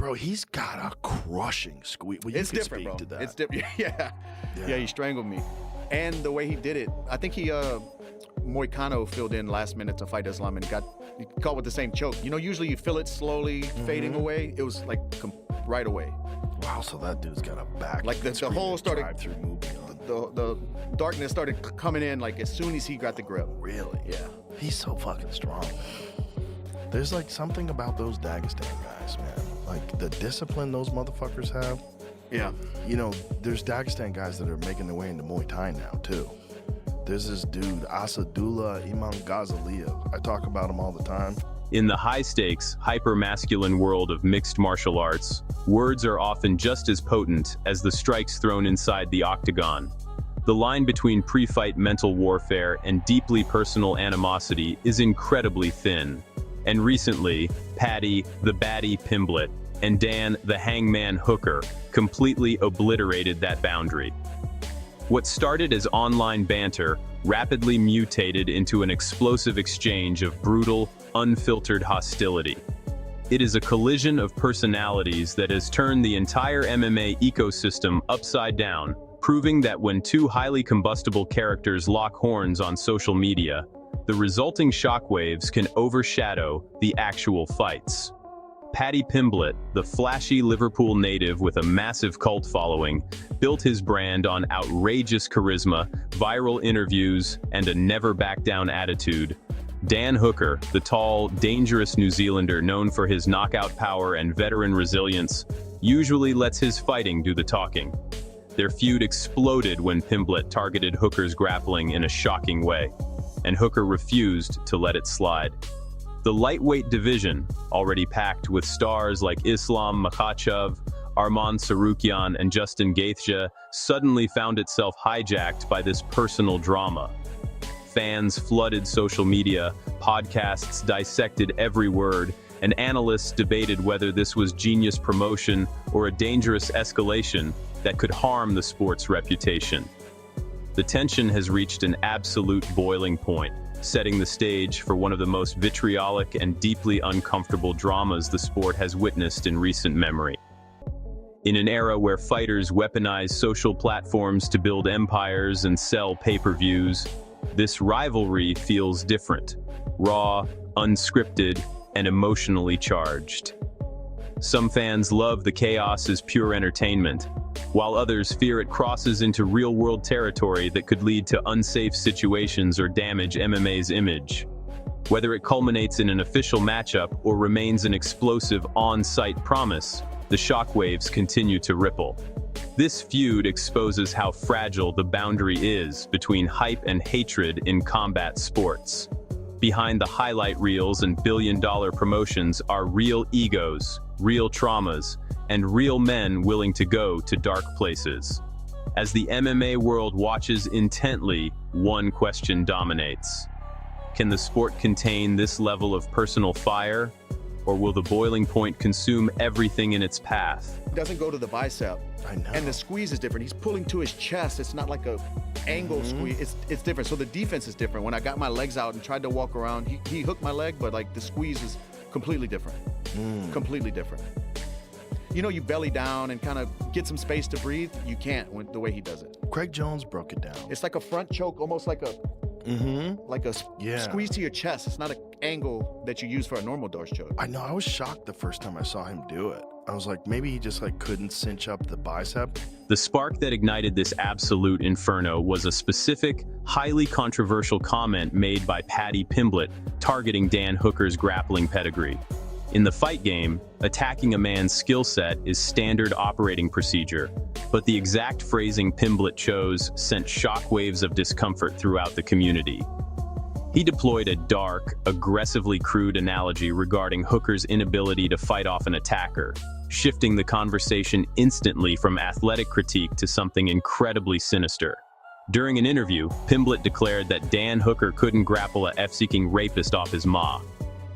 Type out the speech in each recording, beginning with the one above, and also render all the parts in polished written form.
Bro, he's got a crushing squeeze. Well, It's different, bro. To that. It's different. Yeah. He strangled me. And the way he did it, I think he Moicano filled in last minute to fight Islam and got caught with the same choke. You know, usually you feel it slowly fading away. It was like right away. Wow, so that dude's got a back. Like the whole started. Drive-through movie on. The darkness started coming in like as soon as he got the grip. Really? Yeah. He's so fucking strong, man. There's like something about those Dagestan guys, man. Like the discipline those motherfuckers have. Yeah. You know, there's Dagestan guys that are making their way into Muay Thai now, too. There's this dude, Asadullah Imam Ghazaliyev. I talk about him all the time. In the high-stakes, hyper-masculine world of mixed martial arts, words are often just as potent as the strikes thrown inside the octagon. The line between pre-fight mental warfare and deeply personal animosity is incredibly thin. And recently, Paddy, the baddie Pimblett, and Dan, the hangman Hooker, completely obliterated that boundary. What started as online banter rapidly mutated into an explosive exchange of brutal, unfiltered hostility. It is a collision of personalities that has turned the entire MMA ecosystem upside down, proving that when two highly combustible characters lock horns on social media, the resulting shockwaves can overshadow the actual fights. Paddy Pimblett, the flashy Liverpool native with a massive cult following, built his brand on outrageous charisma, viral interviews, and a never-back-down attitude. Dan Hooker, the tall, dangerous New Zealander known for his knockout power and veteran resilience, usually lets his fighting do the talking. Their feud exploded when Pimblett targeted Hooker's grappling in a shocking way, and Hooker refused to let it slide. The lightweight division, already packed with stars like Islam Makhachev, Arman Sarukian, and Justin Gaethje, suddenly found itself hijacked by this personal drama. Fans flooded social media, podcasts dissected every word, and analysts debated whether this was genius promotion or a dangerous escalation that could harm the sport's reputation. The tension has reached an absolute boiling point, setting the stage for one of the most vitriolic and deeply uncomfortable dramas the sport has witnessed in recent memory. In an era where fighters weaponize social platforms to build empires and sell pay-per-views, this rivalry feels different, raw, unscripted, and emotionally charged. Some fans love the chaos as pure entertainment, while others fear it crosses into real-world territory that could lead to unsafe situations or damage MMA's image. Whether it culminates in an official matchup or remains an explosive on-site promise, the shockwaves continue to ripple. This feud exposes how fragile the boundary is between hype and hatred in combat sports. Behind the highlight reels and billion-dollar promotions are real egos, real traumas, and real men willing to go to dark places. As the MMA world watches intently, one question dominates. Can the sport contain this level of personal fire? Or will the boiling point consume everything in its path? It doesn't go to the bicep. I know. And the squeeze is different. He's pulling to his chest. It's not like a angle squeeze. It's different. So the defense is different. When I got my legs out and tried to walk around, he hooked my leg, but like the squeeze is completely different. Completely different. You know, you belly down and kind of get some space to breathe. You can't the way he does it. Craig Jones broke it down. It's like a front choke, almost like a squeeze to your chest. It's not an angle that you use for a normal Dorsch choke. I know. I was shocked the first time I saw him do it. I was like, maybe he just like couldn't cinch up the bicep. The spark that ignited this absolute inferno was a specific, highly controversial comment made by Paddy Pimblett targeting Dan Hooker's grappling pedigree. In the fight game, attacking a man's skill set is standard operating procedure, but the exact phrasing Pimblett chose sent shockwaves of discomfort throughout the community. He deployed a dark, aggressively crude analogy regarding Hooker's inability to fight off an attacker, shifting the conversation instantly from athletic critique to something incredibly sinister. During an interview, Pimblett declared that Dan Hooker couldn't grapple a F-seeking rapist off his ma,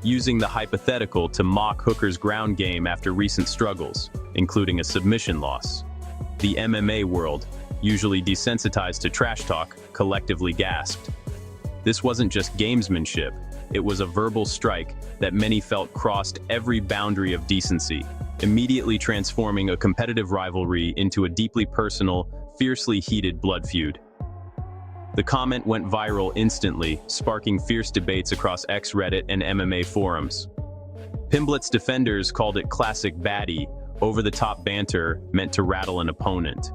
using the hypothetical to mock Hooker's ground game after recent struggles, including a submission loss. The MMA world, usually desensitized to trash talk, collectively gasped. This wasn't just gamesmanship, it was a verbal strike that many felt crossed every boundary of decency, immediately transforming a competitive rivalry into a deeply personal, fiercely heated blood feud. The comment went viral instantly, sparking fierce debates across X-Reddit and MMA forums. Pimblett's defenders called it classic baddie, over-the-top banter meant to rattle an opponent.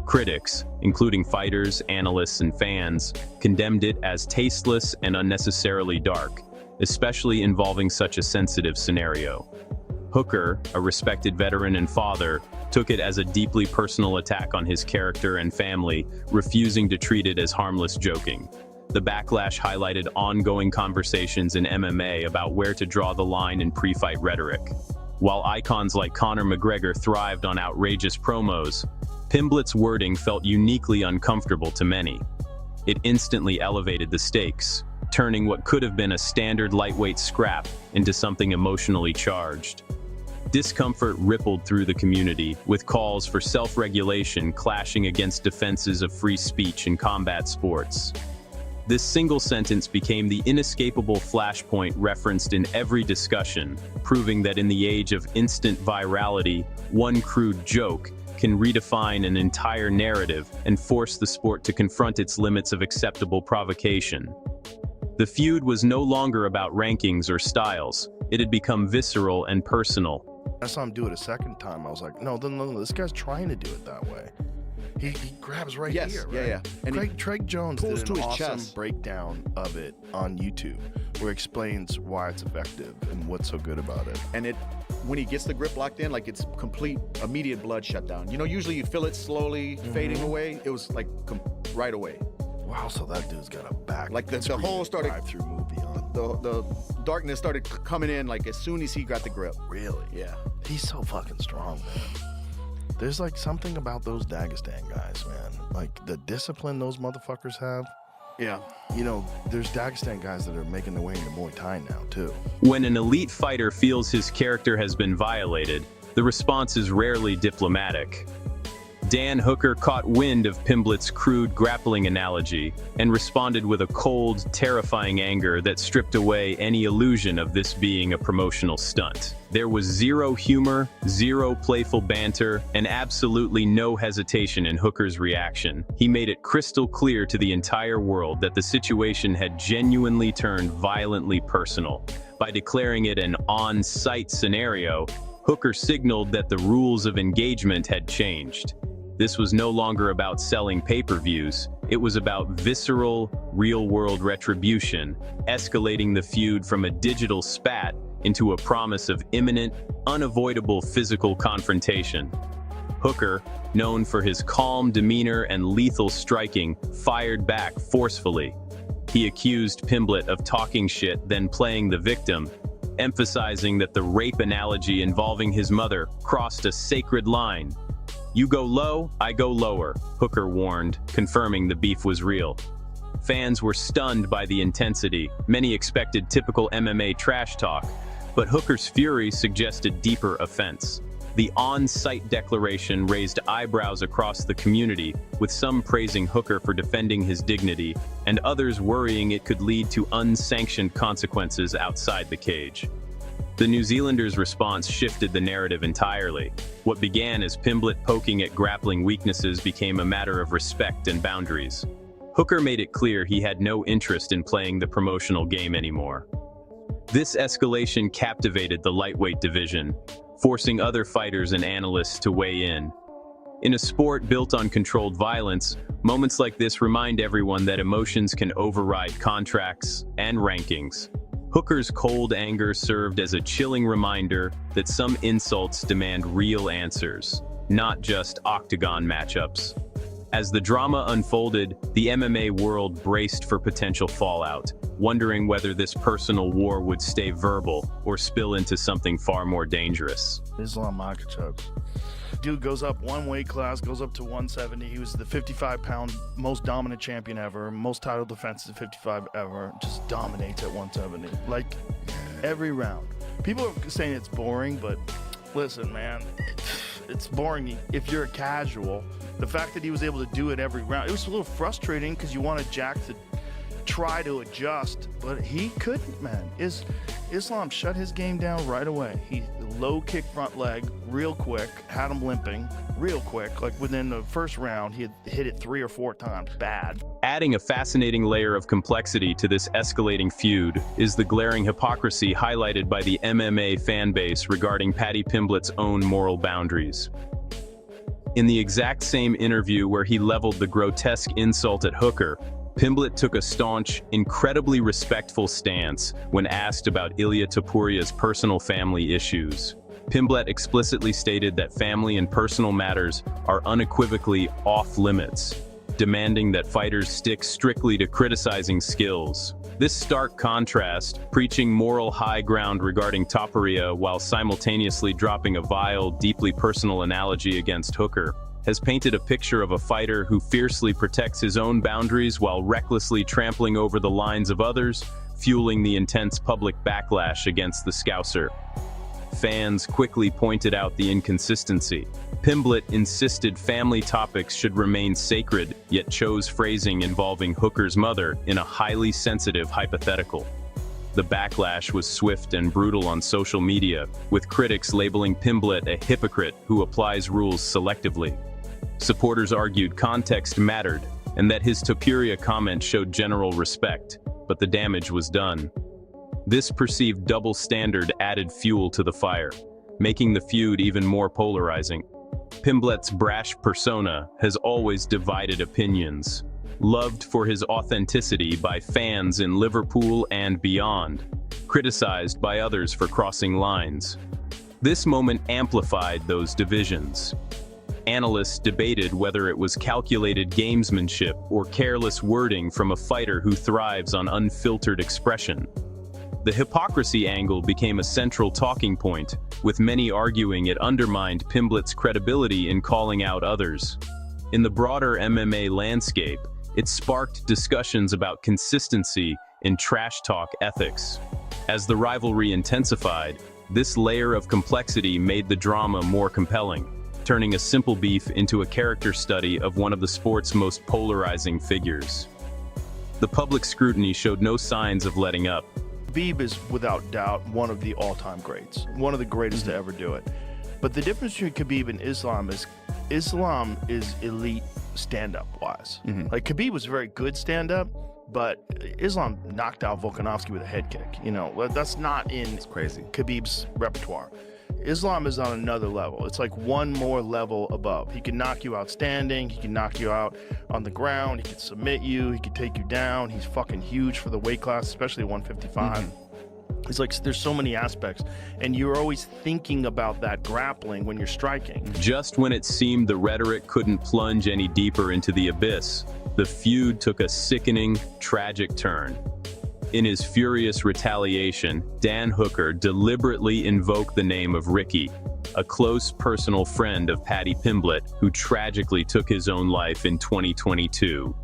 Critics, including fighters, analysts, and fans, condemned it as tasteless and unnecessarily dark, especially involving such a sensitive scenario. Hooker, a respected veteran and father, took it as a deeply personal attack on his character and family, refusing to treat it as harmless joking. The backlash highlighted ongoing conversations in MMA about where to draw the line in pre-fight rhetoric. While icons like Conor McGregor thrived on outrageous promos, Pimblett's wording felt uniquely uncomfortable to many. It instantly elevated the stakes, turning what could have been a standard lightweight scrap into something emotionally charged. Discomfort rippled through the community, with calls for self-regulation clashing against defenses of free speech in combat sports. This single sentence became the inescapable flashpoint referenced in every discussion, proving that in the age of instant virality, one crude joke can redefine an entire narrative and force the sport to confront its limits of acceptable provocation. The feud was no longer about rankings or styles. It had become visceral and personal. I saw him do it a second time. I was like, no, this guy's trying to do it that way. He grabs right here, right? Yeah. And Craig Jones pulls did to an his awesome chest. breakdown of it on YouTube, where he explains why it's effective and what's so good about it. And when he gets the grip locked in, like it's complete, immediate blood shutdown. You know, usually you feel it slowly fading away. It was like right away. Wow, so that dude's got a back. Like the whole started drive-through movie on. The darkness started coming in like as soon as he got the grip. Really? Yeah. He's so fucking strong, man. There's like something about those Dagestan guys, man. Like the discipline those motherfuckers have. Yeah. You know, there's Dagestan guys that are making their way into Muay Thai now, too. When an elite fighter feels his character has been violated, the response is rarely diplomatic. Dan Hooker caught wind of Pimblett's crude grappling analogy and responded with a cold, terrifying anger that stripped away any illusion of this being a promotional stunt. There was zero humor, zero playful banter, and absolutely no hesitation in Hooker's reaction. He made it crystal clear to the entire world that the situation had genuinely turned violently personal. By declaring it an on-site scenario, Hooker signaled that the rules of engagement had changed. This was no longer about selling pay-per-views. It was about visceral, real-world retribution, escalating the feud from a digital spat into a promise of imminent, unavoidable physical confrontation. Hooker, known for his calm demeanor and lethal striking, fired back forcefully. He accused Pimblett of talking shit, then playing the victim, emphasizing that the rape analogy involving his mother crossed a sacred line. "You go low, I go lower," Hooker warned, confirming the beef was real. Fans were stunned by the intensity. Many expected typical MMA trash talk, but Hooker's fury suggested deeper offense. The on-site declaration raised eyebrows across the community, with some praising Hooker for defending his dignity, and others worrying it could lead to unsanctioned consequences outside the cage. The New Zealanders' response shifted the narrative entirely. What began as Pimblett poking at grappling weaknesses became a matter of respect and boundaries. Hooker made it clear he had no interest in playing the promotional game anymore. This escalation captivated the lightweight division, forcing other fighters and analysts to weigh in. In a sport built on controlled violence, moments like this remind everyone that emotions can override contracts and rankings. Hooker's cold anger served as a chilling reminder that some insults demand real answers, not just octagon matchups. As the drama unfolded, the MMA world braced for potential fallout, wondering whether this personal war would stay verbal or spill into something far more dangerous. Islam Makhachev. Dude goes up one weight class, goes up to 170. He was the 55-pound most dominant champion ever, most title defenses at 55 ever. Just dominates at 170. Like, every round. People are saying it's boring, but listen, man, it's boring if you're a casual. The fact that he was able to do it every round, it was a little frustrating because you wanted Jack to try to adjust, but he couldn't, man. Islam shut his game down right away. He low kick front leg real quick, had him limping real quick. Like within the first round, he had hit it 3 or 4 times. Bad. Adding a fascinating layer of complexity to this escalating feud is the glaring hypocrisy highlighted by the MMA fan base regarding Paddy Pimblett's own moral boundaries. In the exact same interview where he leveled the grotesque insult at Hooker, Pimblett took a staunch, incredibly respectful stance when asked about Ilia Topuria's personal family issues. Pimblett explicitly stated that family and personal matters are unequivocally off-limits, demanding that fighters stick strictly to criticizing skills. This stark contrast, preaching moral high ground regarding Topuria while simultaneously dropping a vile, deeply personal analogy against Hooker, has painted a picture of a fighter who fiercely protects his own boundaries while recklessly trampling over the lines of others, fueling the intense public backlash against the Scouser. Fans quickly pointed out the inconsistency. Pimblett insisted family topics should remain sacred, yet chose phrasing involving Hooker's mother in a highly sensitive hypothetical. The backlash was swift and brutal on social media, with critics labeling Pimblett a hypocrite who applies rules selectively. Supporters argued context mattered, and that his Topuria comment showed general respect, but the damage was done. This perceived double standard added fuel to the fire, making the feud even more polarizing. Pimblett's brash persona has always divided opinions. Loved for his authenticity by fans in Liverpool and beyond, criticized by others for crossing lines. This moment amplified those divisions. Analysts debated whether it was calculated gamesmanship or careless wording from a fighter who thrives on unfiltered expression. The hypocrisy angle became a central talking point, with many arguing it undermined Pimblett's credibility in calling out others. In the broader MMA landscape, it sparked discussions about consistency in trash talk ethics. As the rivalry intensified, this layer of complexity made the drama more compelling, turning a simple beef into a character study of one of the sport's most polarizing figures. The public scrutiny showed no signs of letting up. Khabib is without doubt one of the all-time greats, one of the greatest to ever do it. But the difference between Khabib and Islam is elite stand-up wise. Like Khabib was very good stand-up, but Islam knocked out Volkanovski with a head kick. You know, that's not in Khabib's repertoire. Islam is on another level. It's like one more level above. He can knock you out standing. He can knock you out on the ground. He can submit you. He can take you down. He's fucking huge for the weight class, especially 155. It's like there's so many aspects, and you're always thinking about that grappling when you're striking. Just when it seemed the rhetoric couldn't plunge any deeper into the abyss, the feud took a sickening, tragic turn. In his furious retaliation, Dan Hooker deliberately invoked the name of Ricky, a close personal friend of Paddy Pimblett, who tragically took his own life in 2022.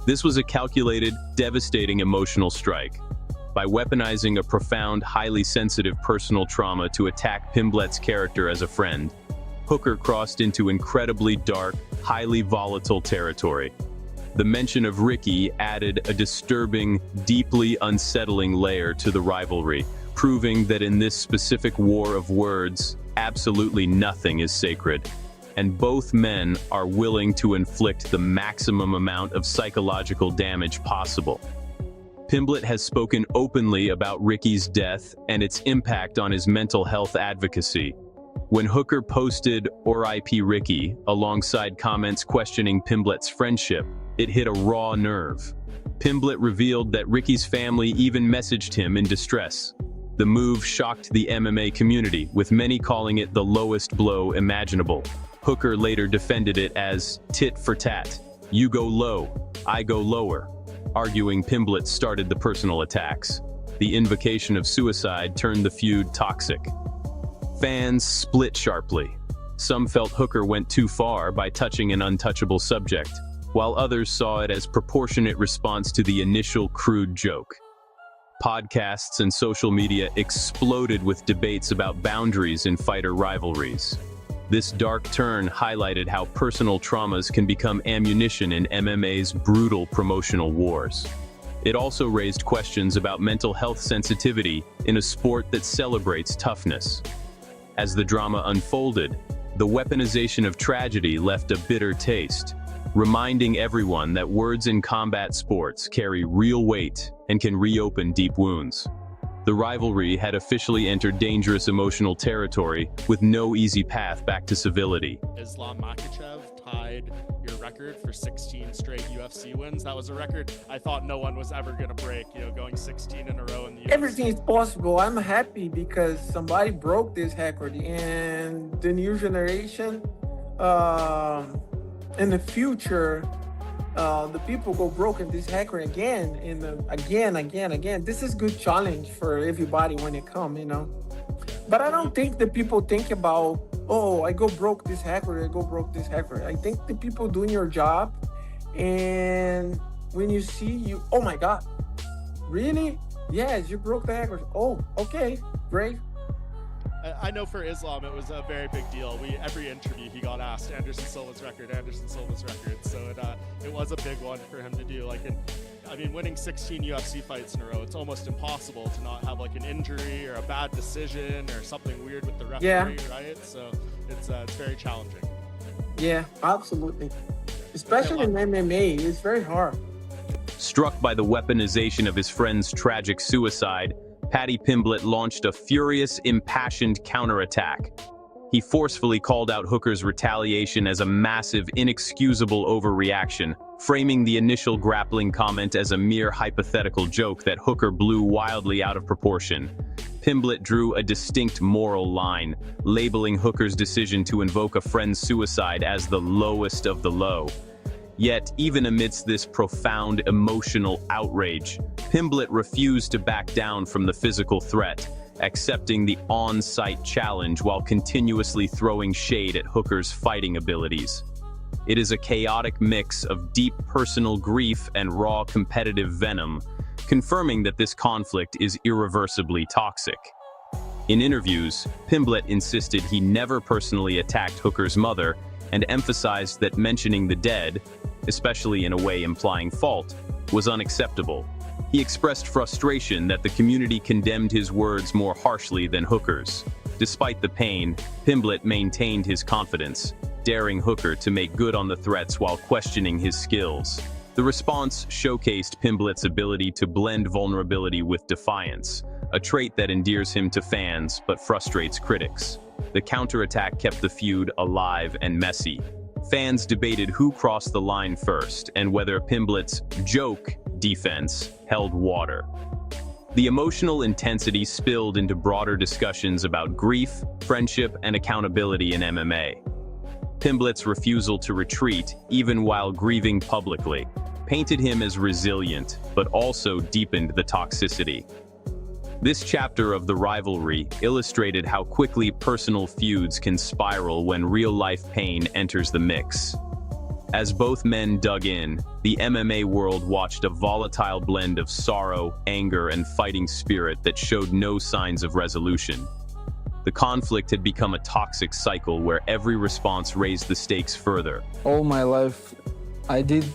This was a calculated, devastating emotional strike. By weaponizing a profound, highly sensitive personal trauma to attack Pimblett's character as a friend, Hooker crossed into incredibly dark, highly volatile territory. The mention of Ricky added a disturbing, deeply unsettling layer to the rivalry, proving that in this specific war of words, absolutely nothing is sacred, and both men are willing to inflict the maximum amount of psychological damage possible. Pimblett has spoken openly about Ricky's death and its impact on his mental health advocacy. When Hooker posted "RIP Ricky" alongside comments questioning Pimblett's friendship, it hit a raw nerve. Pimblett revealed that Ricky's family even messaged him in distress. The move shocked the MMA community, with many calling it the lowest blow imaginable. Hooker later defended it as tit for tat. You go low, I go lower, arguing Pimblett started the personal attacks. The invocation of suicide turned the feud toxic. Fans split sharply. Some felt Hooker went too far by touching an untouchable subject, while others saw it as proportionate response to the initial crude joke. Podcasts and social media exploded with debates about boundaries in fighter rivalries. This dark turn highlighted how personal traumas can become ammunition in MMA's brutal promotional wars. It also raised questions about mental health sensitivity in a sport that celebrates toughness. As the drama unfolded, the weaponization of tragedy left a bitter taste, reminding everyone that words in combat sports carry real weight and can reopen deep wounds. The rivalry had officially entered dangerous emotional territory with no easy path back to civility. Islam Makhachev tied your record for 16 straight UFC wins. That was a record I thought no one was ever going to break, going 16 in a row in the UFC. Everything is possible. I'm happy because somebody broke this record, and the new generation, in the future, the people go broken this record again, again. This is good challenge for everybody when it come, But I don't think the people think about, oh, I go broke this record. I think the people doing your job, and when you see oh my God, really? Yes, you broke the record. Oh, okay, great. I know for Islam, it was a very big deal. Every interview he got asked Anderson Silva's record. So it was a big one for him to do. Winning 16 UFC fights in a row, it's almost impossible to not have an injury or a bad decision or something weird with the referee, right? So it's very challenging. Yeah, absolutely. Especially in MMA, it's very hard. Struck by the weaponization of his friend's tragic suicide, Paddy Pimblett launched a furious, impassioned counterattack. He forcefully called out Hooker's retaliation as a massive, inexcusable overreaction, framing the initial grappling comment as a mere hypothetical joke that Hooker blew wildly out of proportion. Pimblett drew a distinct moral line, labeling Hooker's decision to invoke a friend's suicide as the lowest of the low. Yet, even amidst this profound emotional outrage, Pimblett refused to back down from the physical threat, accepting the on-site challenge while continuously throwing shade at Hooker's fighting abilities. It is a chaotic mix of deep personal grief and raw competitive venom, confirming that this conflict is irreversibly toxic. In interviews, Pimblett insisted he never personally attacked Hooker's mother and emphasized that mentioning the dead, especially in a way implying fault, was unacceptable. He expressed frustration that the community condemned his words more harshly than Hooker's. Despite the pain, Pimblett maintained his confidence, daring Hooker to make good on the threats while questioning his skills. The response showcased Pimblett's ability to blend vulnerability with defiance, a trait that endears him to fans but frustrates critics. The counterattack kept the feud alive and messy. Fans debated who crossed the line first and whether Pimblett's joke defense held water. The emotional intensity spilled into broader discussions about grief, friendship, and accountability in MMA. Pimblett's refusal to retreat, even while grieving publicly, painted him as resilient, but also deepened the toxicity. This chapter of the rivalry illustrated how quickly personal feuds can spiral when real-life pain enters the mix. As both men dug in, the MMA world watched a volatile blend of sorrow, anger, and fighting spirit that showed no signs of resolution. The conflict had become a toxic cycle where every response raised the stakes further. All my life, I did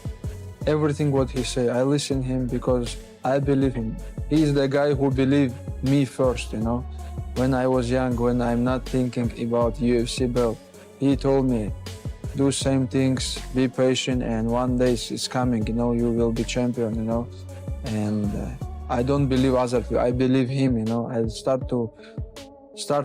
everything what he said. I listened him because I believe him. He's the guy who believed me first, When I was young, when I'm not thinking about UFC belt, he told me, do same things, be patient, and one day it's coming, you will be champion, And I don't believe other people, I believe him, I start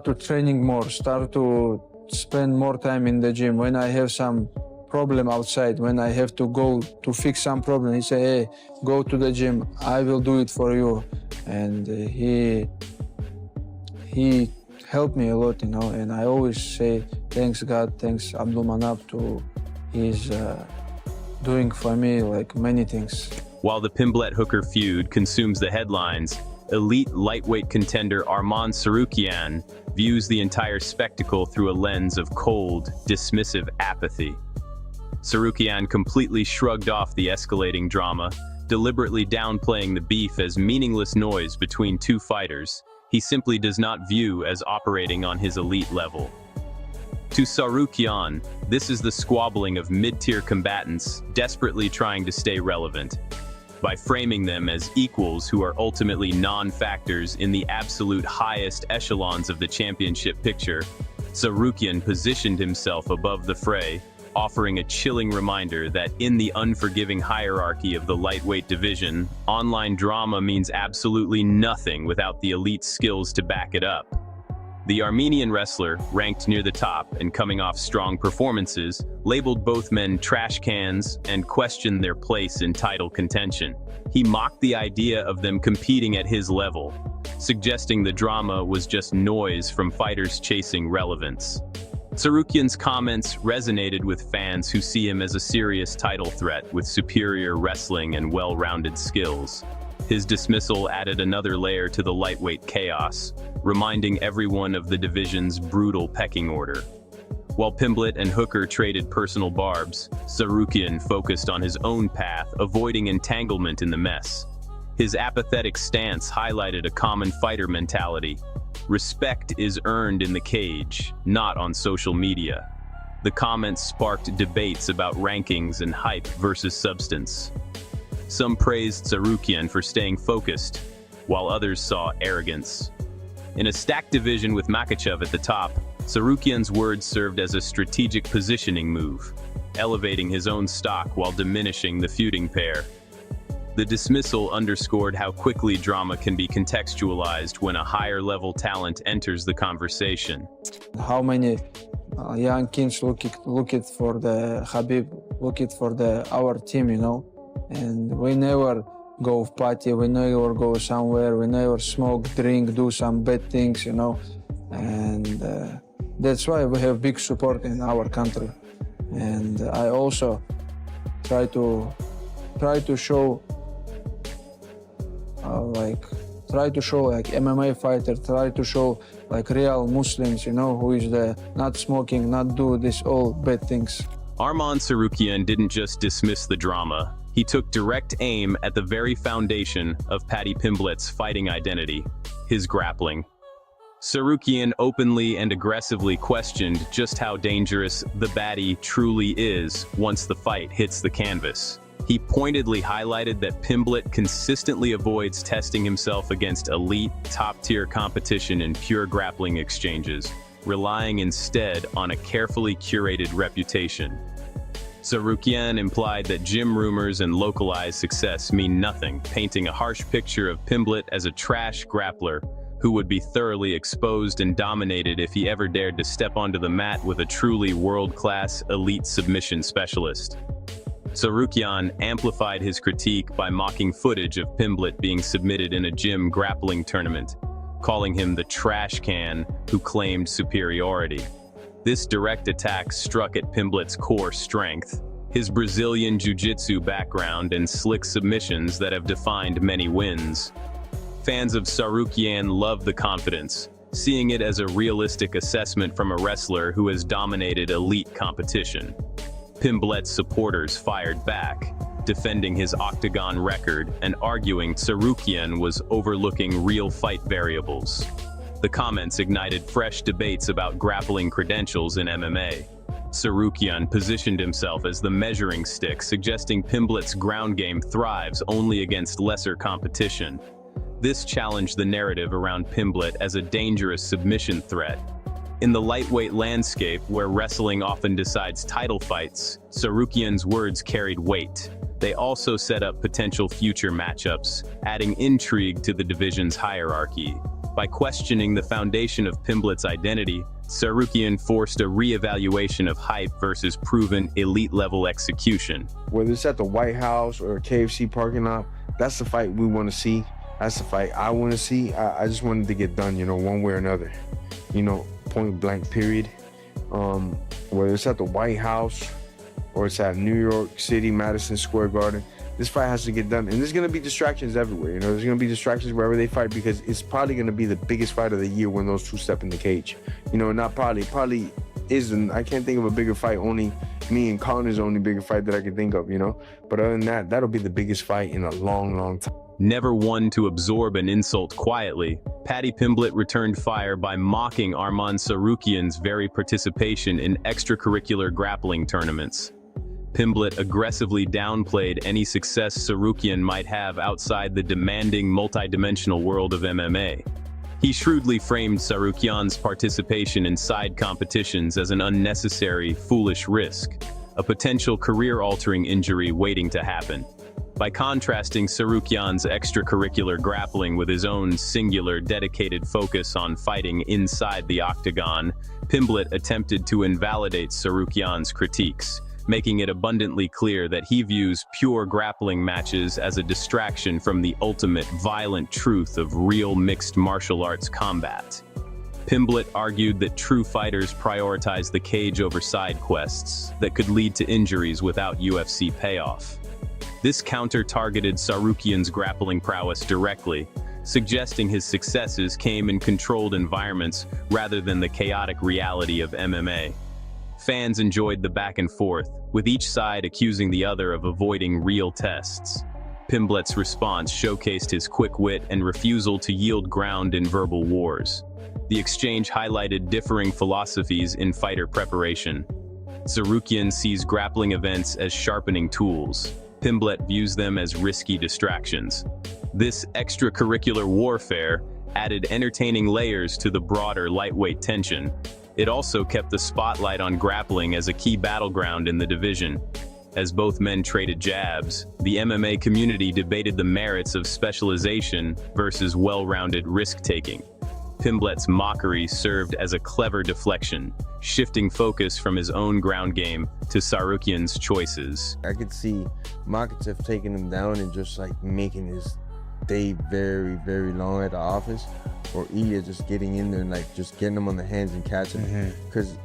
to training more, start to spend more time in the gym. When I have some problem outside, when I have to go to fix some problem, he say, hey, go to the gym, I will do it for you. And he helped me a lot, and I always say, thanks God, thanks Abdul Manap to he's doing for me many things. While the Pimblett-Hooker feud consumes the headlines, elite lightweight contender Arman Sarukian views the entire spectacle through a lens of cold, dismissive apathy. Sarukian completely shrugged off the escalating drama, deliberately downplaying the beef as meaningless noise between two fighters he simply does not view as operating on his elite level. To Sarukian, this is the squabbling of mid-tier combatants desperately trying to stay relevant. by framing them as equals who are ultimately non-factors in the absolute highest echelons of the championship picture. Sarukian positioned himself above the fray, offering a chilling reminder that in the unforgiving hierarchy of the lightweight division, online drama means absolutely nothing without the elite skills to back it up. The Armenian wrestler, ranked near the top and coming off strong performances, labeled both men trash cans and questioned their place in title contention. He mocked the idea of them competing at his level, suggesting the drama was just noise from fighters chasing relevance. Sarukian's comments resonated with fans who see him as a serious title threat with superior wrestling and well-rounded skills. His dismissal added another layer to the lightweight chaos, reminding everyone of the division's brutal pecking order. While Pimblett and Hooker traded personal barbs, Sarukian focused on his own path, avoiding entanglement in the mess. His apathetic stance highlighted a common fighter mentality. Respect is earned in the cage, not on social media. The comments sparked debates about rankings and hype versus substance. Some praised Sarukian for staying focused, while others saw arrogance. In a stacked division with Makhachev at the top, Sarukian's words served as a strategic positioning move, elevating his own stock while diminishing the feuding pair. The dismissal underscored how quickly drama can be contextualized when a higher-level talent enters the conversation. How many young kids look it for the Habib, look it for our team, you know? And we never go party, we never go somewhere, we never smoke, drink, do some bad things, you know? And that's why we have big support in our country. And I also try to show like MMA fighter, try to show like real Muslims, you know, who is the not smoking, not do this all bad things. Arman Sarukian didn't just dismiss the drama, he took direct aim at the very foundation of Paddy Pimblett's fighting identity, his grappling. Sarukian openly and aggressively questioned just how dangerous the baddie truly is once the fight hits the canvas. He pointedly highlighted that Pimblett consistently avoids testing himself against elite, top-tier competition in pure grappling exchanges, relying instead on a carefully curated reputation. Sarukian implied that gym rumors and localized success mean nothing, painting a harsh picture of Pimblett as a trash grappler who would be thoroughly exposed and dominated if he ever dared to step onto the mat with a truly world-class elite submission specialist. Sarukian amplified his critique by mocking footage of Pimblett being submitted in a gym grappling tournament, calling him the trash can who claimed superiority. This direct attack struck at Pimblett's core strength, his Brazilian jiu-jitsu background and slick submissions that have defined many wins. Fans of Sarukian love the confidence, seeing it as a realistic assessment from a wrestler who has dominated elite competition. Pimblett's supporters fired back, defending his octagon record and arguing Sarukian was overlooking real fight variables. The comments ignited fresh debates about grappling credentials in MMA. Sarukian positioned himself as the measuring stick, suggesting Pimblett's ground game thrives only against lesser competition. This challenged the narrative around Pimblett as a dangerous submission threat. In the lightweight landscape, where wrestling often decides title fights, Sarukian's words carried weight. They also set up potential future matchups, adding intrigue to the division's hierarchy. By questioning the foundation of Pimblett's identity, Sarukian forced a re-evaluation of hype versus proven elite-level execution. Whether it's at the White House or a KFC parking lot, that's the fight we want to see. That's the fight I want to see. I just wanted to get done, you know, one way or another. You know, point blank period. Whether it's at the White House or it's at New York City, Madison Square Garden, this fight has to get done. And there's going to be distractions everywhere. You know, there's going to be distractions wherever they fight because it's probably going to be the biggest fight of the year when those two step in the cage. You know, not probably isn't. I can't think of a bigger fight. Only me and Connor's the only bigger fight that I can think of, you know. But other than that, that'll be the biggest fight in a long, long time. Never one to absorb an insult quietly, Paddy Pimblett returned fire by mocking Arman Sarukian's very participation in extracurricular grappling tournaments. Pimblett aggressively downplayed any success Sarukian might have outside the demanding multidimensional world of MMA. He shrewdly framed Sarukian's participation in side competitions as an unnecessary, foolish risk, a potential career-altering injury waiting to happen. By contrasting Sarukian's extracurricular grappling with his own singular, dedicated focus on fighting inside the octagon, Pimblett attempted to invalidate Sarukian's critiques, making it abundantly clear that he views pure grappling matches as a distraction from the ultimate violent truth of real mixed martial arts combat. Pimblett argued that true fighters prioritize the cage over side quests that could lead to injuries without UFC payoff. This counter-targeted Sarukian's grappling prowess directly, suggesting his successes came in controlled environments rather than the chaotic reality of MMA. Fans enjoyed the back and forth, with each side accusing the other of avoiding real tests. Pimblett's response showcased his quick wit and refusal to yield ground in verbal wars. The exchange highlighted differing philosophies in fighter preparation. Sarukian sees grappling events as sharpening tools. Pimblett views them as risky distractions. This extracurricular warfare added entertaining layers to the broader lightweight tension. It also kept the spotlight on grappling as a key battleground in the division. As both men traded jabs, the MMA community debated the merits of specialization versus well-rounded risk-taking. Pimblett's mockery served as a clever deflection, shifting focus from his own ground game to Sarukian's choices. I could see Makhachev taking him down and just like making his day very, very long at the office, or Ilya just getting in there and like just getting him on the hands and catching him. Because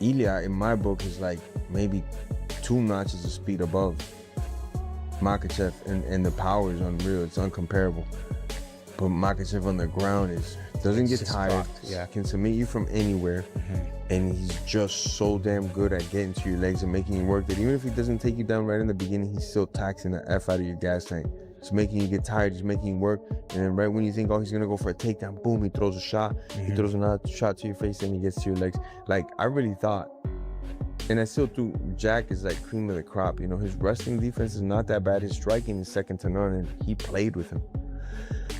Ilya, in my book, is like maybe 2 notches of speed above Makhachev, and the power is unreal. It's uncomparable. But Makhachev on the ground doesn't get tired, can submit you from anywhere, and he's just so damn good at getting to your legs and making you work that even if he doesn't take you down right in the beginning, he's still taxing the F out of your gas tank. He's making you get tired, he's making you work, and then right when you think, oh, he's gonna go for a takedown, boom, he throws a shot, he throws another shot to your face, and he gets to your legs. Like, I really thought, and I still think Jack is like cream of the crop, you know, his wrestling defense is not that bad, his striking is second to none, and he played with him.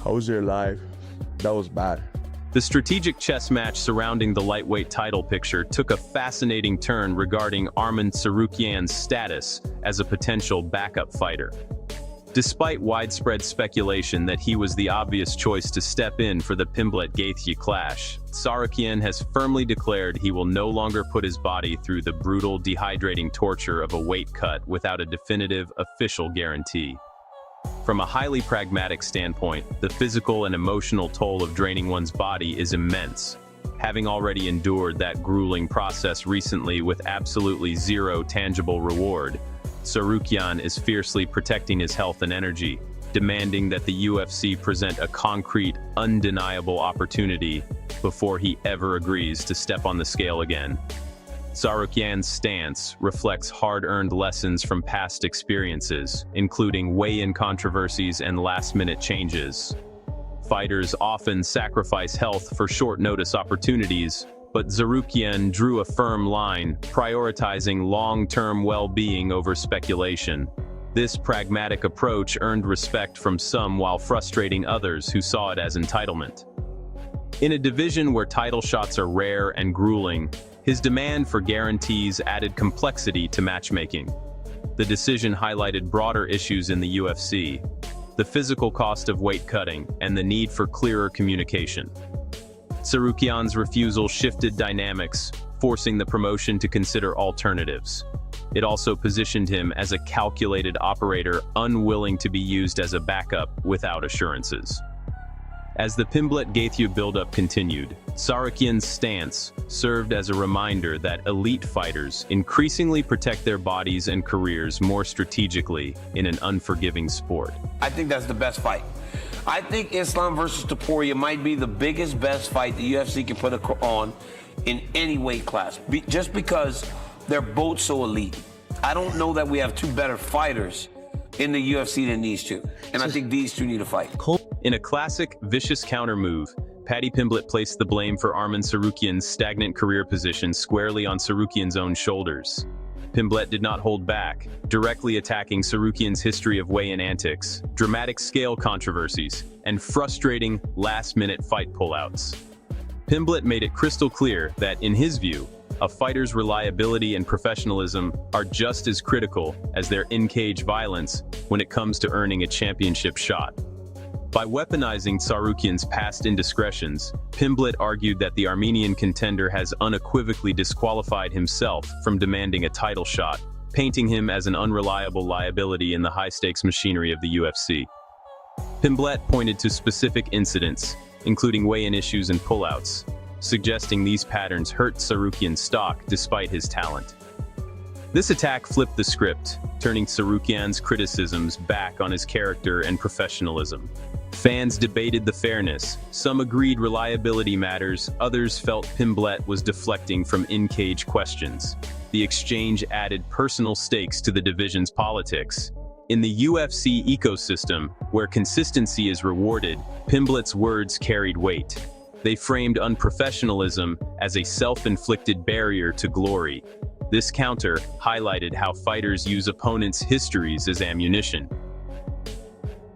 I was there live. That was bad. The strategic chess match surrounding the lightweight title picture took a fascinating turn regarding Arman Sarukian's status as a potential backup fighter. Despite widespread speculation that he was the obvious choice to step in for the Pimblett-Gaethje clash, Sarukian has firmly declared he will no longer put his body through the brutal, dehydrating torture of a weight cut without a definitive, official guarantee. From a highly pragmatic standpoint, the physical and emotional toll of draining one's body is immense. Having already endured that grueling process recently with absolutely zero tangible reward, Sarukian is fiercely protecting his health and energy, demanding that the UFC present a concrete, undeniable opportunity before he ever agrees to step on the scale again. Sarukian's stance reflects hard-earned lessons from past experiences, including weigh-in controversies and last-minute changes. Fighters often sacrifice health for short-notice opportunities, but Sarukian drew a firm line, prioritizing long-term well-being over speculation. This pragmatic approach earned respect from some while frustrating others who saw it as entitlement. In a division where title shots are rare and grueling, his demand for guarantees added complexity to matchmaking. The decision highlighted broader issues in the UFC, the physical cost of weight cutting, and the need for clearer communication. Sarukian's refusal shifted dynamics, forcing the promotion to consider alternatives. It also positioned him as a calculated operator unwilling to be used as a backup without assurances. As the Pimblett-Gaethje buildup continued, Sarukian's stance served as a reminder that elite fighters increasingly protect their bodies and careers more strategically in an unforgiving sport. I think that's the best fight. I think Islam versus Topuria might be the biggest, best fight the UFC can put on in any weight class, just because they're both so elite. I don't know that we have 2 better fighters in the UFC than these 2, and I think these 2 need to fight. In a classic, vicious counter move, Paddy Pimblett placed the blame for Arman Sarukian's stagnant career position squarely on Sarukian's own shoulders. Pimblett did not hold back, directly attacking Sarukian's history of weigh-in antics, dramatic scale controversies, and frustrating last-minute fight pullouts. Pimblett made it crystal clear that, in his view, a fighter's reliability and professionalism are just as critical as their in-cage violence when it comes to earning a championship shot. By weaponizing Sarukian's past indiscretions, Pimblett argued that the Armenian contender has unequivocally disqualified himself from demanding a title shot, painting him as an unreliable liability in the high-stakes machinery of the UFC. Pimblett pointed to specific incidents, including weigh-in issues and pullouts, suggesting these patterns hurt Sarukian's stock despite his talent. This attack flipped the script, turning Sarukian's criticisms back on his character and professionalism. Fans debated the fairness. Some agreed reliability matters, others felt Pimblett was deflecting from in-cage questions. The exchange added personal stakes to the division's politics. In the UFC ecosystem, where consistency is rewarded, Pimblett's words carried weight. They framed unprofessionalism as a self-inflicted barrier to glory. This counter highlighted how fighters use opponents' histories as ammunition.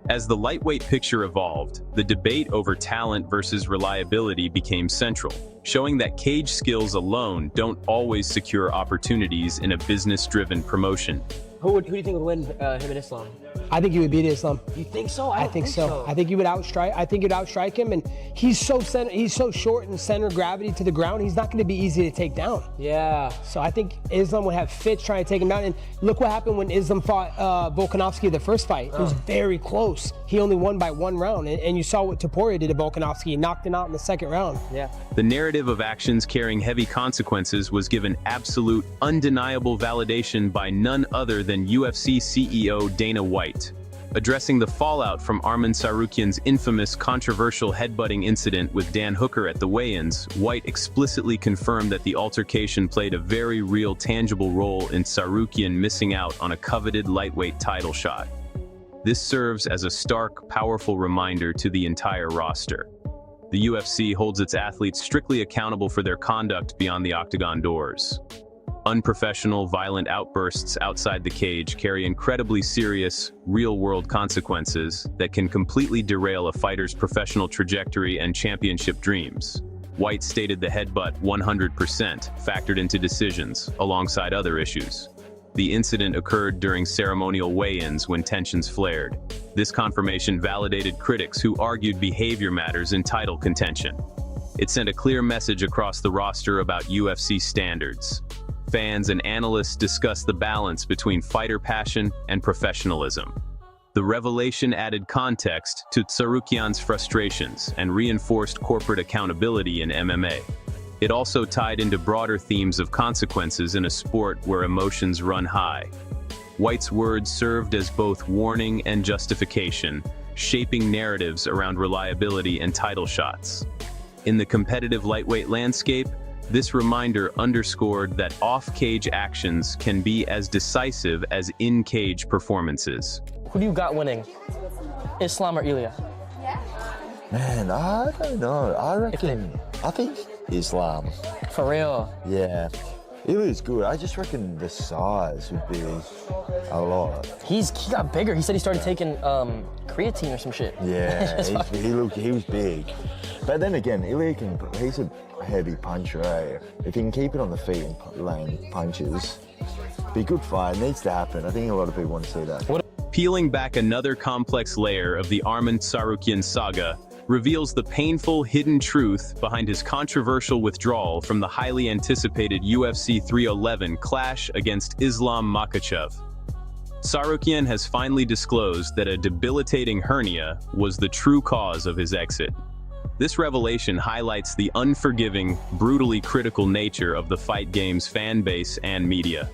As the lightweight picture evolved, the debate over talent versus reliability became central, showing that cage skills alone don't always secure opportunities in a business-driven promotion. Who do you think would win him and Islam? I think he would beat Islam. You think so? I think so. I think he would outstrike. I think he'd outstrike him, and he's so short and center of gravity to the ground. He's not going to be easy to take down. Yeah. So I think Islam would have fits trying to take him down. And look what happened when Islam fought Volkanovski the first fight. It was very close. He only won by 1 round, and you saw what Topuria did to Volkanovski. He knocked him out in the 2nd round. Yeah. The narrative of actions carrying heavy consequences was given absolute, undeniable validation by none other than UFC CEO Dana White. Addressing the fallout from Arman Sarukian's infamous controversial headbutting incident with Dan Hooker at the weigh-ins, White explicitly confirmed that the altercation played a very real, tangible role in Sarukian missing out on a coveted lightweight title shot. This serves as a stark, powerful reminder to the entire roster. The UFC holds its athletes strictly accountable for their conduct beyond the octagon doors. Unprofessional, violent outbursts outside the cage carry incredibly serious, real-world consequences that can completely derail a fighter's professional trajectory and championship dreams. White stated the headbutt 100% factored into decisions, alongside other issues. The incident occurred during ceremonial weigh-ins when tensions flared. This confirmation validated critics who argued behavior matters in title contention. It sent a clear message across the roster about UFC standards. Fans and analysts discussed the balance between fighter passion and professionalism. The revelation added context to Sarukian's frustrations and reinforced corporate accountability in MMA. It also tied into broader themes of consequences in a sport where emotions run high. White's words served as both warning and justification, shaping narratives around reliability and title shots. In the competitive lightweight landscape, this reminder underscored that off-cage actions can be as decisive as in-cage performances. Who do you got winning? Islam or Ilya? Man, I don't know. I think Islam. For real? Yeah. Ilya's good. I just reckon the size would be a lot. He got bigger. He said he started taking creatine or some shit. Yeah, he was big. But then again, Ilya he's a heavy puncher, eh? If he can keep it on the feet and land punches, be a good fight. It needs to happen. I think a lot of people want to see that. Peeling back another complex layer of the Arman Sarukian saga reveals the painful, hidden truth behind his controversial withdrawal from the highly anticipated UFC 311 clash against Islam Makhachev. Sarukian has finally disclosed that a debilitating hernia was the true cause of his exit. This revelation highlights the unforgiving, brutally critical nature of the fight game's fan base and media.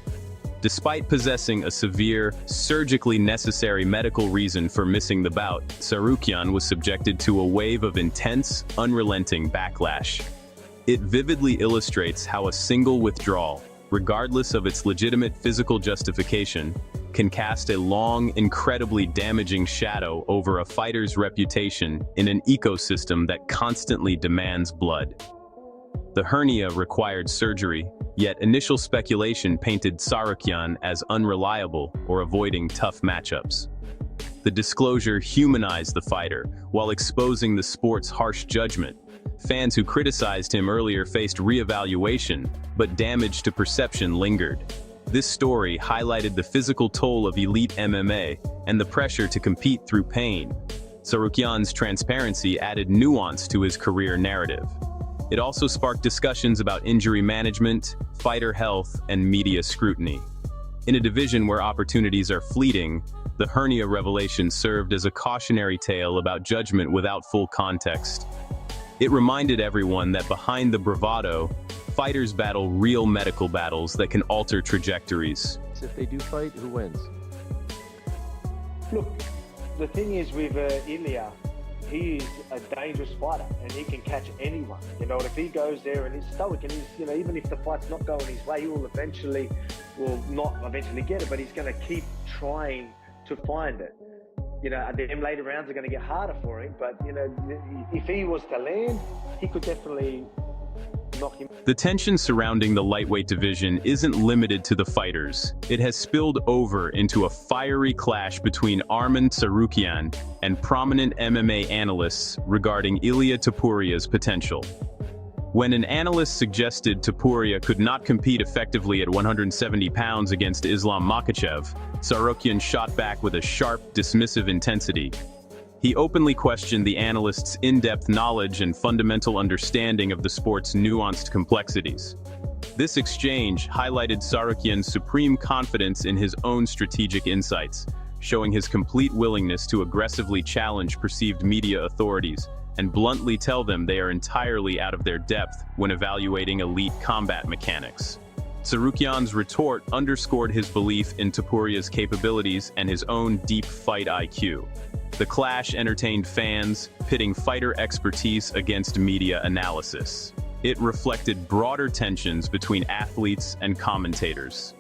Despite possessing a severe, surgically necessary medical reason for missing the bout, Sarukian was subjected to a wave of intense, unrelenting backlash. It vividly illustrates how a single withdrawal, regardless of its legitimate physical justification, can cast a long, incredibly damaging shadow over a fighter's reputation in an ecosystem that constantly demands blood. The hernia required surgery, yet initial speculation painted Sarukian as unreliable or avoiding tough matchups. The disclosure humanized the fighter, while exposing the sport's harsh judgment. Fans who criticized him earlier faced reevaluation, but damage to perception lingered. This story highlighted the physical toll of elite MMA and the pressure to compete through pain. Sarukian's transparency added nuance to his career narrative. It also sparked discussions about injury management, fighter health, and media scrutiny. In a division where opportunities are fleeting, the hernia revelation served as a cautionary tale about judgment without full context. It reminded everyone that behind the bravado, fighters battle real medical battles that can alter trajectories. If they do fight, who wins? Look, the thing is with Ilya, he is a dangerous fighter and he can catch anyone. You know, if he goes there and he's stoic and he's, you know, even if the fight's not going his way, he will not eventually get it, but he's going to keep trying to find it. You know, them later rounds are going to get harder for him, but, you know, if he was to land, he could definitely knock him. The tension surrounding the lightweight division isn't limited to the fighters. It has spilled over into a fiery clash between Arman Sarukian and prominent MMA analysts regarding Ilia Topuria's potential. When an analyst suggested Topuria could not compete effectively at 170 pounds against Islam Makhachev, Sarukian shot back with a sharp, dismissive intensity. He openly questioned the analyst's in-depth knowledge and fundamental understanding of the sport's nuanced complexities. This exchange highlighted Sarukian's supreme confidence in his own strategic insights, showing his complete willingness to aggressively challenge perceived media authorities and bluntly tell them they are entirely out of their depth when evaluating elite combat mechanics. Sarukian's retort underscored his belief in Topuria's capabilities and his own deep fight IQ. The clash entertained fans, pitting fighter expertise against media analysis. It reflected broader tensions between athletes and commentators.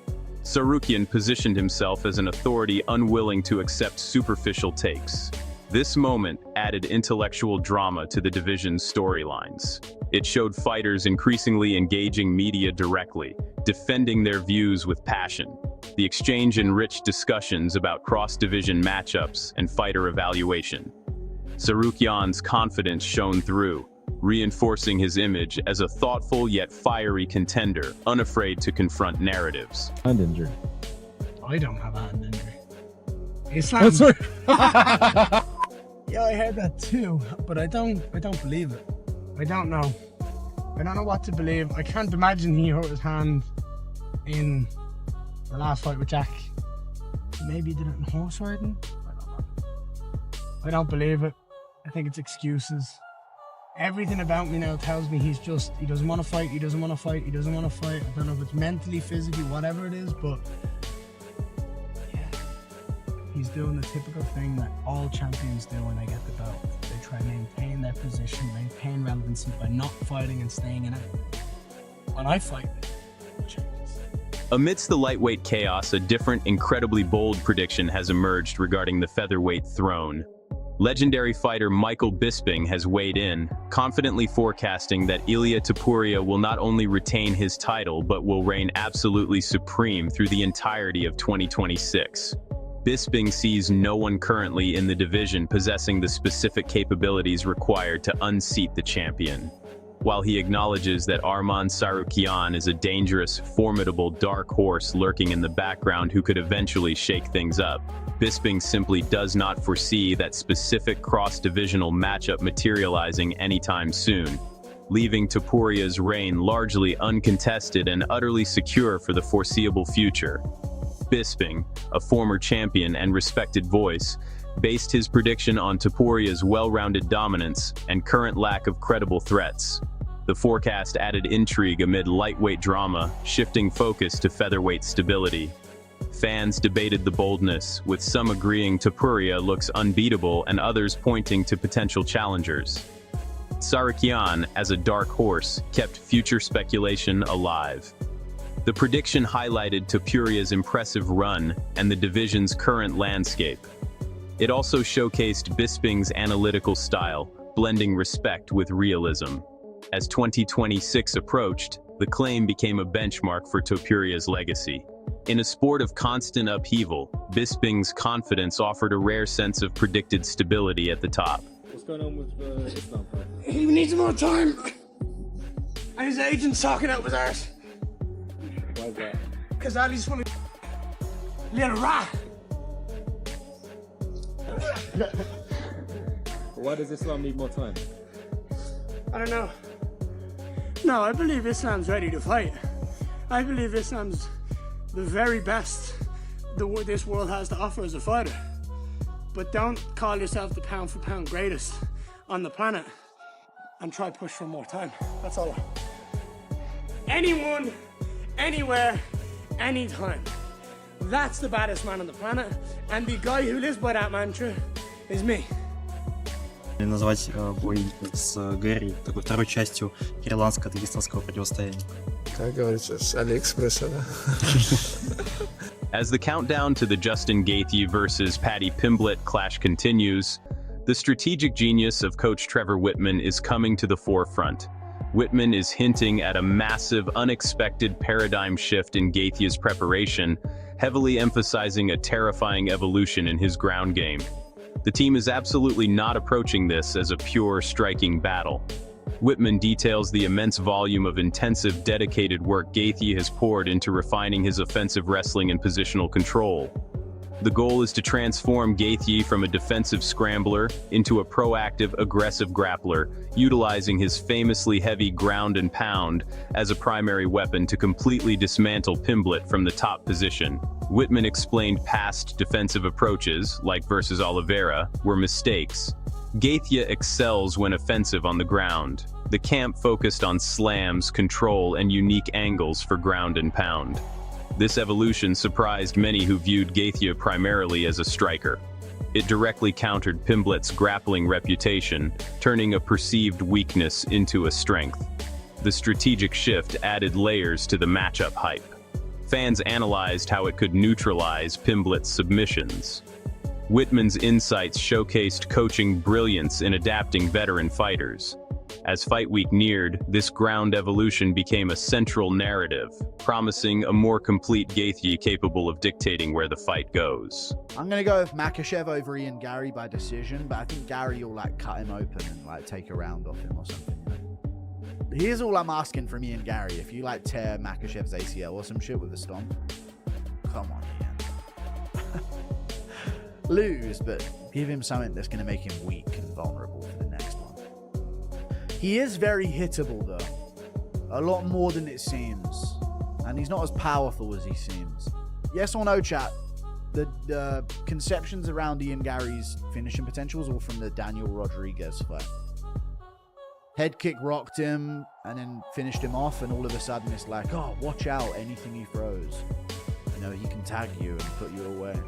Sarukian positioned himself as an authority unwilling to accept superficial takes. This moment added intellectual drama to the division's storylines. It showed fighters increasingly engaging media directly, defending their views with passion. The exchange enriched discussions about cross-division matchups and fighter evaluation. Sarukian's confidence shone through, reinforcing his image as a thoughtful yet fiery contender, unafraid to confront narratives. Hand injury. I don't have a hand injury. Islam. Yeah, I heard that too, but I don't believe it. I don't know. I don't know what to believe. I can't imagine he hurt his hand in the last fight with Jack. Maybe he did it in horse riding? I don't know. I don't believe it. I think it's excuses. Everything about me now tells me he doesn't want to fight, he doesn't want to fight. I don't know if it's mentally, physically, whatever it is, but yeah. He's doing the typical thing that all champions do when they get the belt. They try and maintain their position, maintain relevancy by not fighting and staying in it. When I fight, it changes. Amidst the lightweight chaos, a different, incredibly bold prediction has emerged regarding the featherweight throne. Legendary fighter Michael Bisping has weighed in, confidently forecasting that Ilia Topuria will not only retain his title but will reign absolutely supreme through the entirety of 2026. Bisping sees no one currently in the division possessing the specific capabilities required to unseat the champion. While he acknowledges that Arman Sarukian is a dangerous, formidable dark horse lurking in the background who could eventually shake things up, Bisping simply does not foresee that specific cross-divisional matchup materializing anytime soon, leaving Topuria's reign largely uncontested and utterly secure for the foreseeable future. Bisping, a former champion and respected voice, based his prediction on Topuria's well-rounded dominance and current lack of credible threats. The forecast added intrigue amid lightweight drama, shifting focus to featherweight stability. Fans debated the boldness, with some agreeing Topuria looks unbeatable and others pointing to potential challengers. Sarukian, as a dark horse, kept future speculation alive. The prediction highlighted Topuria's impressive run and the division's current landscape. It also showcased Bisping's analytical style, blending respect with realism. As 2026 approached, the claim became a benchmark for Topuria's legacy. In a sport of constant upheaval, Bisping's confidence offered a rare sense of predicted stability at the top. What's going on with Islam? He needs more time. And his agent's talking out with ours. Why is that? Because Ali's full of little rat. Why does Islam need more time? I don't know. No, I believe Islam's ready to fight. I believe Islam's the very best this world has to offer as a fighter. But don't call yourself the pound for pound greatest on the planet and try push for more time. That's all. Anyone, anywhere, anytime. That's the baddest man on the planet. And the guy who lives by that mantra is me. Назвать бой с Гэри такой второй частью ирландско-дагестанского противостояния. Как говорится, с Алиэкспресса, да? As the countdown to the Justin Gaethje versus Paddy Pimblett clash continues, the strategic genius of coach Trevor Wittman is coming to the forefront. Wittman is hinting at a massive, unexpected paradigm shift in Gaethje's preparation, heavily emphasizing a terrifying evolution in his ground game. The team is absolutely not approaching this as a pure striking battle. Wittman details the immense volume of intensive, dedicated work Gaethje has poured into refining his offensive wrestling and positional control. The goal is to transform Gaethje from a defensive scrambler into a proactive, aggressive grappler, utilizing his famously heavy ground and pound as a primary weapon to completely dismantle Pimblett from the top position. Wittman explained past defensive approaches, like versus Oliveira, were mistakes. Gaethje excels when offensive on the ground. The camp focused on slams, control, and unique angles for ground and pound. This evolution surprised many who viewed Gaethje primarily as a striker. It directly countered Pimblett's grappling reputation, turning a perceived weakness into a strength. The strategic shift added layers to the matchup hype. Fans analyzed how it could neutralize Pimblett's submissions. Wittman's insights showcased coaching brilliance in adapting veteran fighters. As Fight Week neared, this ground evolution became a central narrative, promising a more complete Gaethje capable of dictating where the fight goes. I'm going to go with Makhachev over Ian Gary by decision, but I think Gary will cut him open and take a round off him or something. Here's all I'm asking from Ian Gary. If you tear Makhachev's ACL or some shit with a stomp, come on, Ian. Lose, but give him something that's going to make him weak and vulnerable for the next one. He is very hittable, though. A lot more than it seems. And he's not as powerful as he seems. Yes or no, chat? The conceptions around Ian Gary's finishing potential is all from the Daniel Rodriguez fight. Head kick rocked him and then finished him off, and all of a sudden it's like, oh, watch out, anything he throws. He can tag you and put you away.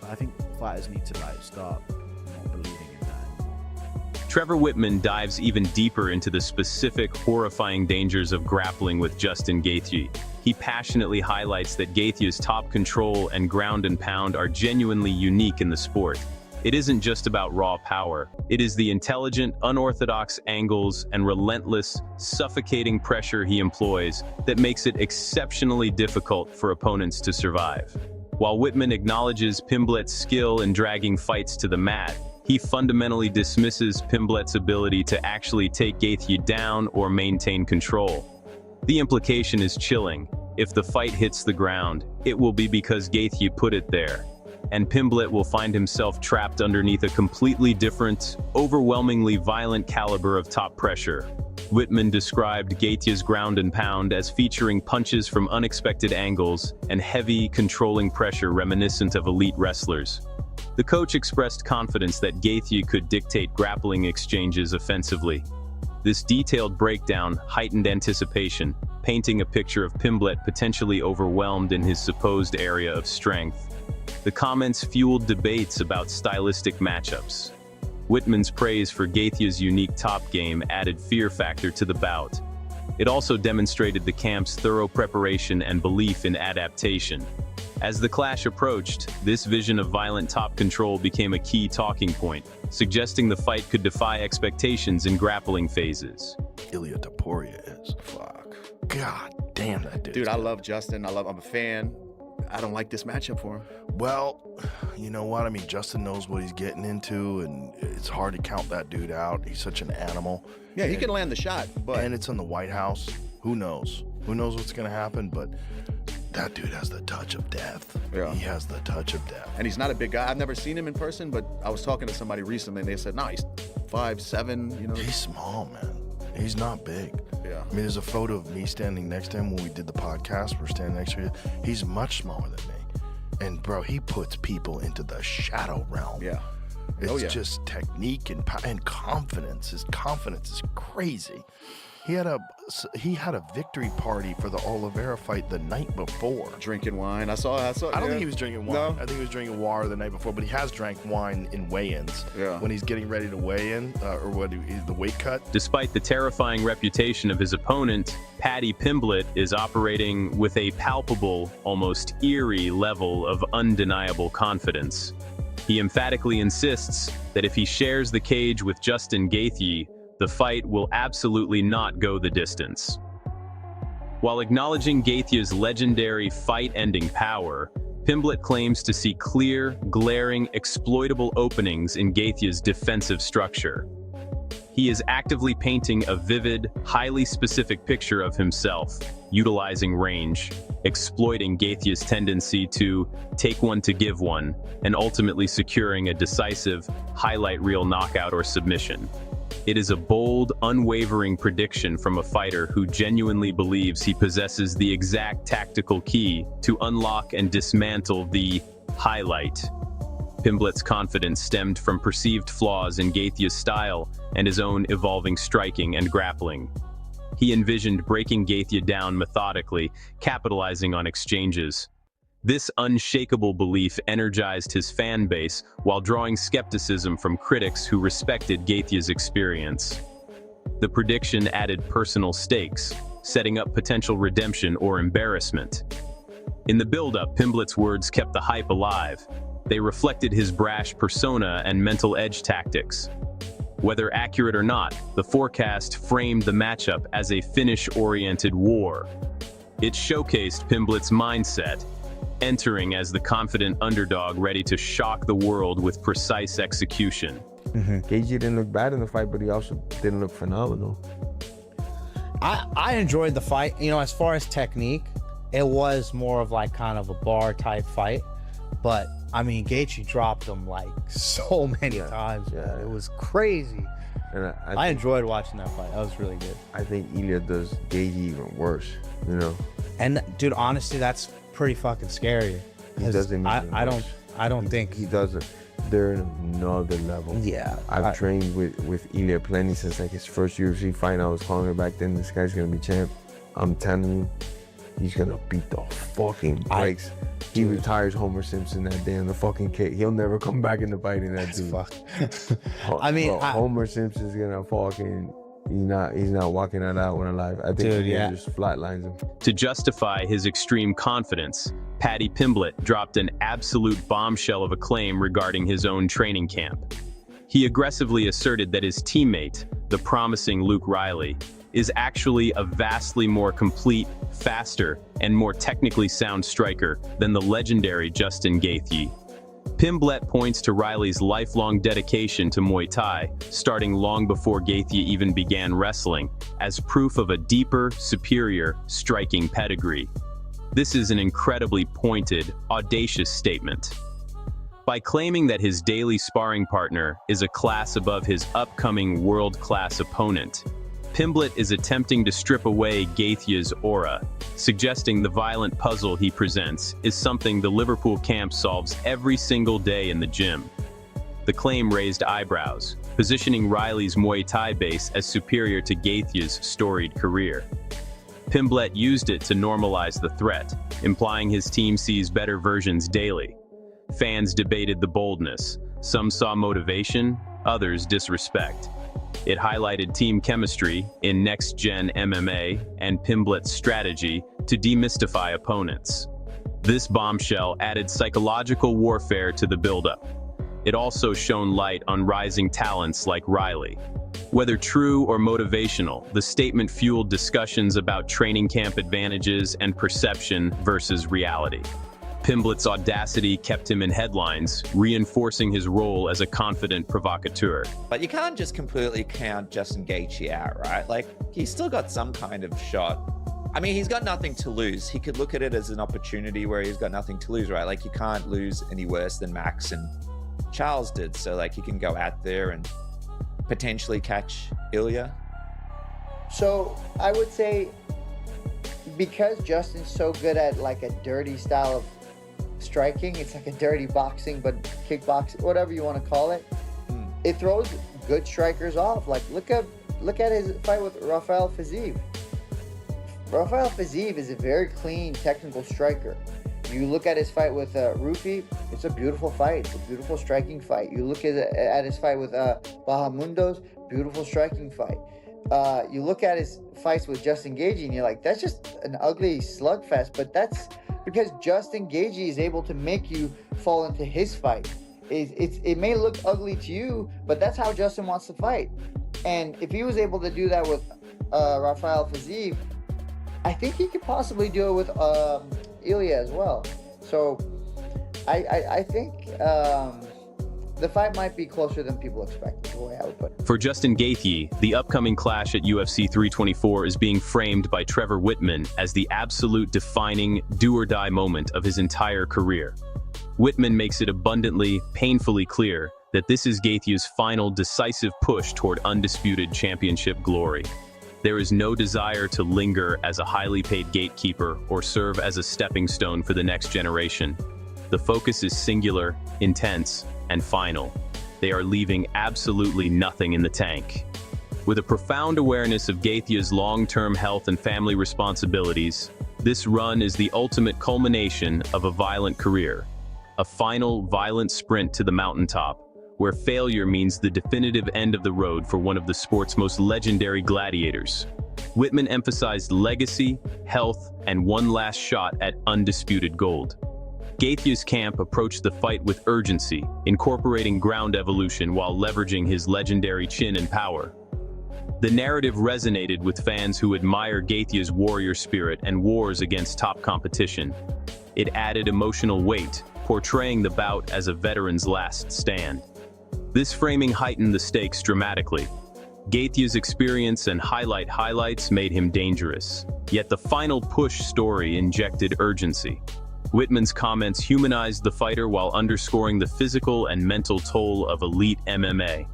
But I think fighters need to start not believing in that. Trevor Wittman dives even deeper into the specific, horrifying dangers of grappling with Justin Gaethje. He passionately highlights that Gaethje's top control and ground and pound are genuinely unique in the sport. It isn't just about raw power. It is the intelligent, unorthodox angles and relentless, suffocating pressure he employs that makes it exceptionally difficult for opponents to survive. While Wittman acknowledges Pimblett's skill in dragging fights to the mat, he fundamentally dismisses Pimblett's ability to actually take Gaethje down or maintain control. The implication is chilling. If the fight hits the ground, it will be because Gaethje put it there, and Pimblett will find himself trapped underneath a completely different, overwhelmingly violent caliber of top pressure. Wittman described Gaethje's ground and pound as featuring punches from unexpected angles and heavy, controlling pressure reminiscent of elite wrestlers. The coach expressed confidence that Gaethje could dictate grappling exchanges offensively. This detailed breakdown heightened anticipation, painting a picture of Pimblett potentially overwhelmed in his supposed area of strength. The comments fueled debates about stylistic matchups. Wittman's praise for Gaethje's unique top game added fear factor to the bout. It also demonstrated the camp's thorough preparation and belief in adaptation. As the clash approached, this vision of violent top control became a key talking point, suggesting the fight could defy expectations in grappling phases. Ilia Topuria is fuck. God damn that dude. Dude, I love Justin. I'm a fan. I don't like this matchup for him. Well, you know what? I mean, Justin knows what he's getting into, and it's hard to count that dude out. He's such an animal. Yeah, he can land the shot, but... And it's in the White House. Who knows? Who knows what's going to happen? But that dude has the touch of death. Yeah. He has the touch of death. And he's not a big guy. I've never seen him in person, but I was talking to somebody recently, and they said, no, he's 5'7", you know. He's small, man. He's not big. Yeah. I mean, there's a photo of me standing next to him when we did the podcast. We're standing next to him. He's much smaller than me. And, bro, he puts people into the shadow realm. Yeah. It's just technique and confidence. His confidence is crazy. He had a victory party for the Oliveira fight the night before. Drinking wine. I saw. I don't think he was drinking wine. No? I think he was drinking water the night before, but he has drank wine in weigh-ins. Yeah. When he's getting ready to weigh in, the weight cut. Despite the terrifying reputation of his opponent, Paddy Pimblett is operating with a palpable, almost eerie level of undeniable confidence. He emphatically insists that if he shares the cage with Justin Gaethje, the fight will absolutely not go the distance. While acknowledging Gaethje's legendary fight-ending power, Pimblett claims to see clear, glaring, exploitable openings in Gaethje's defensive structure. He is actively painting a vivid, highly specific picture of himself, utilizing range, exploiting Gaethje's tendency to take one to give one, and ultimately securing a decisive, highlight reel knockout or submission. It is a bold, unwavering prediction from a fighter who genuinely believes he possesses the exact tactical key to unlock and dismantle the highlight. Pimblett's confidence stemmed from perceived flaws in Gaethje's style and his own evolving striking and grappling. He envisioned breaking Gaethje down methodically, capitalizing on exchanges. This unshakable belief energized his fan base while drawing skepticism from critics who respected Gaethje's experience. The prediction added personal stakes, setting up potential redemption or embarrassment. In the build-up, Pimblett's words kept the hype alive. They reflected his brash persona and mental edge tactics. Whether accurate or not, the forecast framed the matchup as a finish-oriented war. It showcased Pimblett's mindset, entering as the confident underdog ready to shock the world with precise execution. Gaethje didn't look bad in the fight, but he also didn't look phenomenal. I enjoyed the fight. You know, as far as technique, it was more of like kind of a bar type fight. But I mean, Gaethje dropped him like so many times. Yeah, it was crazy. And I enjoyed watching that fight. That was really good. I think Ilia does Gaethje even worse, you know. And dude, honestly, that's pretty fucking scary. He doesn't. I don't think he doesn't. They're at another level. Yeah, I've trained with Ilia plenty since like his first UFC fight. I was calling it back then. This guy's gonna be champ. I'm telling you, he's gonna beat the fucking brakes. He retires Homer Simpson that day in the fucking cage. He'll never come back into fighting that dude. Fuck. I mean, Homer Simpson's gonna fucking. He's not walking that out when alive. I think he just flatlines him. To justify his extreme confidence, Paddy Pimblett dropped an absolute bombshell of a claim regarding his own training camp. He aggressively asserted that his teammate, the promising Luke Riley, is actually a vastly more complete, faster, and more technically sound striker than the legendary Justin Gaethje. Pimblett points to Riley's lifelong dedication to Muay Thai, starting long before Gaethje even began wrestling, as proof of a deeper, superior, striking pedigree. This is an incredibly pointed, audacious statement. By claiming that his daily sparring partner is a class above his upcoming world-class opponent, Pimblett is attempting to strip away Gaethje's aura, suggesting the violent puzzle he presents is something the Liverpool camp solves every single day in the gym. The claim raised eyebrows, positioning Riley's Muay Thai base as superior to Gaethje's storied career. Pimblett used it to normalize the threat, implying his team sees better versions daily. Fans debated the boldness. Some saw motivation, others disrespect. It highlighted team chemistry in next-gen MMA and Pimblett's strategy to demystify opponents. This bombshell added psychological warfare to the buildup. It also shone light on rising talents like Riley. Whether true or motivational, the statement fueled discussions about training camp advantages and perception versus reality. Pimblett's audacity kept him in headlines, reinforcing his role as a confident provocateur. But you can't just completely count Justin Gaethje out, right? Like, he's still got some kind of shot. I mean, he's got nothing to lose. He could look at it as an opportunity where he's got nothing to lose, right? Like, you can't lose any worse than Max and Charles did. So, like, he can go out there and potentially catch Ilya. So, I would say because Justin's so good at, like, a dirty style of striking, it's like a dirty boxing, but kickboxing, whatever you want to call it, it throws good strikers off. Like, look at his fight with Rafael Fiziev. Rafael Fiziev is a very clean technical striker. You look at his fight with Rufi, it's a beautiful fight. It's a beautiful striking fight. You look at his fight with Bahamundos, beautiful striking fight. You look at his fights with Justin Gaethje and you're like, that's just an ugly slugfest, but that's because Justin Gaethje is able to make you fall into his fight. It may look ugly to you, but that's how Justin wants to fight. And if he was able to do that with Rafael Fiziev, I think he could possibly do it with Ilya as well. So I think the fight might be closer than people expect, the way I would put it. For Justin Gaethje, the upcoming clash at UFC 324 is being framed by Trevor Wittman as the absolute defining do-or-die moment of his entire career. Wittman makes it abundantly, painfully clear that this is Gaethje's final decisive push toward undisputed championship glory. There is no desire to linger as a highly paid gatekeeper or serve as a stepping stone for the next generation. The focus is singular, intense, and final. They are leaving absolutely nothing in the tank. With a profound awareness of Gaethje's long-term health and family responsibilities, this run is the ultimate culmination of a violent career. A final, violent sprint to the mountaintop, where failure means the definitive end of the road for one of the sport's most legendary gladiators. Wittman emphasized legacy, health, and one last shot at undisputed gold. Gaethje's camp approached the fight with urgency, incorporating ground evolution while leveraging his legendary chin and power. The narrative resonated with fans who admire Gaethje's warrior spirit and wars against top competition. It added emotional weight, portraying the bout as a veteran's last stand. This framing heightened the stakes dramatically. Gaethje's experience and highlights made him dangerous, yet the final push story injected urgency. Wittman's comments humanized the fighter while underscoring the physical and mental toll of elite MMA.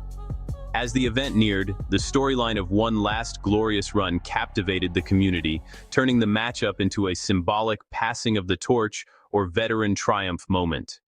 As the event neared, the storyline of one last glorious run captivated the community, turning the matchup into a symbolic passing of the torch or veteran triumph moment.